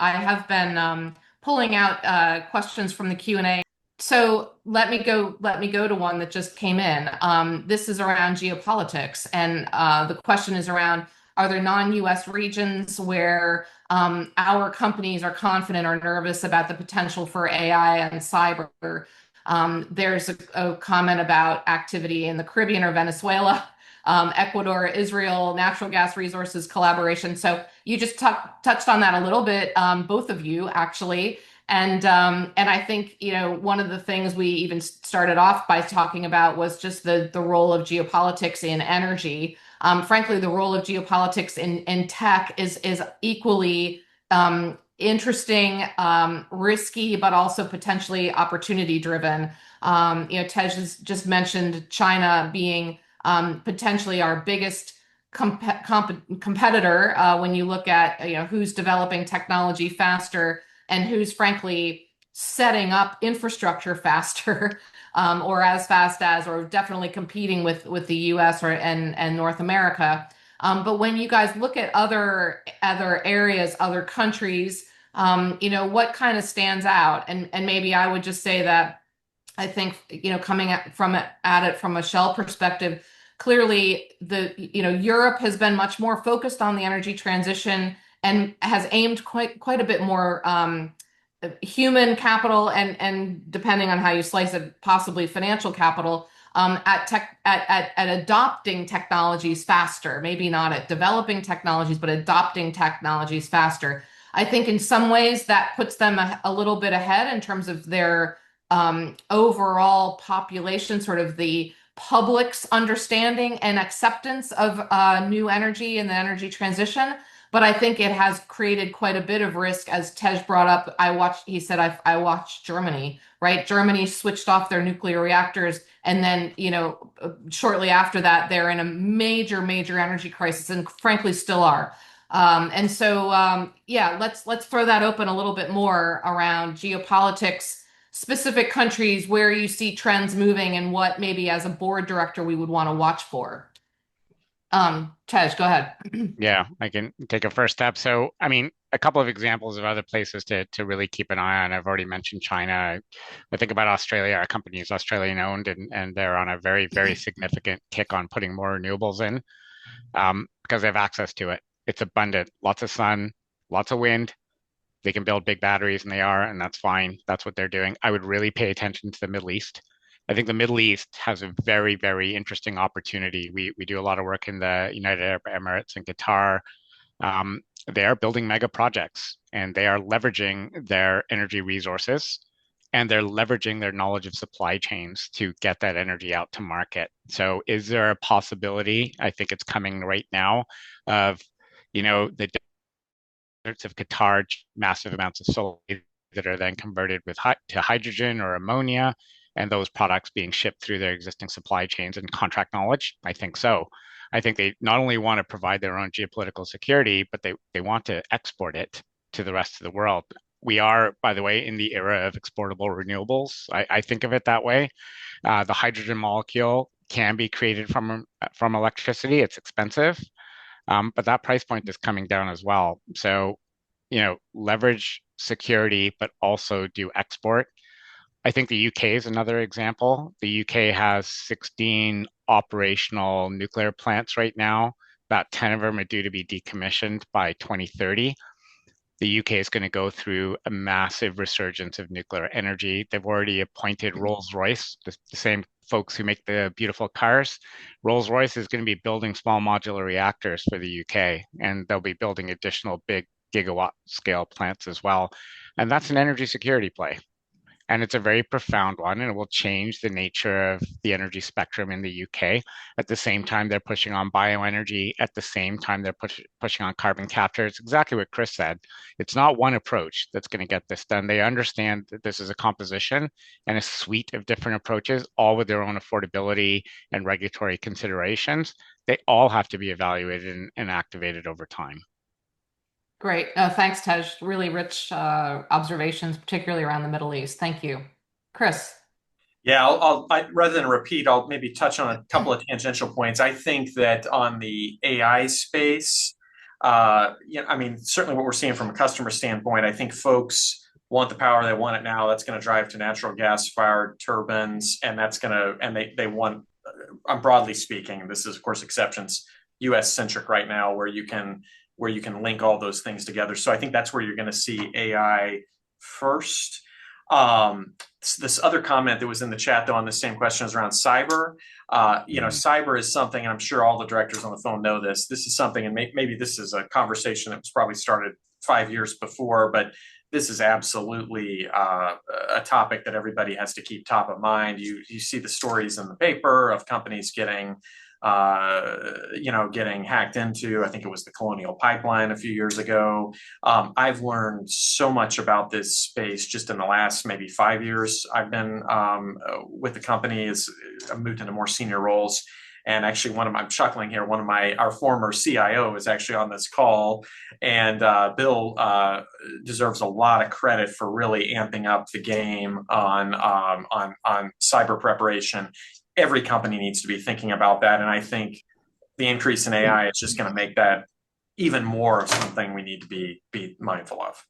I have been pulling out questions from the Q&A. So let me go to one that just came in. This is around geopolitics, and the question is around: are there non-US regions where our companies are confident or nervous about the potential for AI and cyber? There's a comment about activity in the Caribbean or Venezuela, Ecuador, Israel, natural gas resources collaboration. So you just touched on that a little bit, both of you actually. And I think, one of the things we even started off by talking about was just the role of geopolitics in energy. Frankly, the role of geopolitics in tech is equally interesting, risky, but also potentially opportunity driven. Tej has just mentioned China being potentially our biggest competitor when you look at who's developing technology faster and who's frankly setting up infrastructure faster, or as fast as, or definitely competing with the US and North America. But when you guys look at other areas, other countries, what kind of stands out? And maybe I would just say that I think, coming at it from a Shell perspective, clearly Europe has been much more focused on the energy transition and has aimed quite a bit more human capital and depending on how you slice it, possibly financial capital, at adopting technologies faster. Maybe not at developing technologies, but adopting technologies faster. I think in some ways that puts them a little bit ahead in terms of their overall population, sort of the public's understanding and acceptance of new energy and the energy transition. But I think it has created quite a bit of risk, as Tej brought up. He said, I watched Germany, right? Germany switched off their nuclear reactors. And then, shortly after that, they're in a major, major energy crisis and frankly still are. And so, yeah, let's throw that open a little bit more around geopolitics, specific countries where you see trends moving and what maybe as a board director we would want to watch for. Tej, go ahead. Yeah, I can take a first step. So, I mean, a couple of examples of other places to really keep an eye on. I've already mentioned China. I think about Australia. Our company is Australian owned, and they're on a very, very significant kick on putting more renewables in, because they have access to it. It's abundant, lots of sun, lots of wind. They can build big batteries, and they are, and that's fine. That's what they're doing. I would really pay attention to the Middle East. I think the Middle East has a very, very interesting opportunity. We do a lot of work in the United Arab Emirates and Qatar. They are building mega projects, and they are leveraging their energy resources, and they're leveraging their knowledge of supply chains to get that energy out to market. So is there a possibility, I think it's coming right now, of, the deserts of Qatar, massive amounts of solar that are then converted to hydrogen or ammonia, and those products being shipped through their existing supply chains and contract knowledge? I think so. I think they not only want to provide their own geopolitical security, but they want to export it to the rest of the world. We are, by the way, in the era of exportable renewables. I think of it that way. The hydrogen molecule can be created from electricity. It's expensive, but that price point is coming down as well. So, leverage security, but also do export. I think the UK is another example. The UK has 16 operational nuclear plants right now. About 10 of them are due to be decommissioned by 2030. The UK is going to go through a massive resurgence of nuclear energy. They've already appointed Rolls-Royce, the same folks who make the beautiful cars. Rolls-Royce is going to be building small modular reactors for the UK, and they'll be building additional big gigawatt scale plants as well. And that's an energy security play. And it's a very profound one, and it will change the nature of the energy spectrum in the UK. At the same time, they're pushing on bioenergy. At the same time, they're pushing on carbon capture. It's exactly what Chris said. It's not one approach that's going to get this done. They understand that this is a composition and a suite of different approaches, all with their own affordability and regulatory considerations. They all have to be evaluated and activated over time. Great. Thanks, Tej. Really rich observations, particularly around the Middle East. Thank you. Chris. Yeah, rather than repeat, I'll maybe touch on a couple of tangential points. I think that on the AI space, I mean, certainly what we're seeing from a customer standpoint, I think folks want the power, they want it now. That's going to drive to natural gas fired turbines, and they want, I'm broadly speaking, this is of course exceptions, US centric right now, where you can link all those things together. So I think that's where you're going to see AI first. This other comment that was in the chat, though, on the same question is around cyber. Cyber is something, and I'm sure all the directors on the phone know this. This is something, and maybe this is a conversation that was probably started 5 years before, but this is absolutely a topic that everybody has to keep top of mind. You see the stories in the paper of companies getting hacked into. I think it was the Colonial Pipeline a few years ago. I've learned so much about this space just in the last maybe 5 years. I've been with the company. I've moved into more senior roles. And actually, I'm chuckling here. Our former CIO is actually on this call, and Bill deserves a lot of credit for really amping up the game on cyber preparation. Every company needs to be thinking about that, and I think the increase in AI is just going to make that even more of something we need to be mindful of.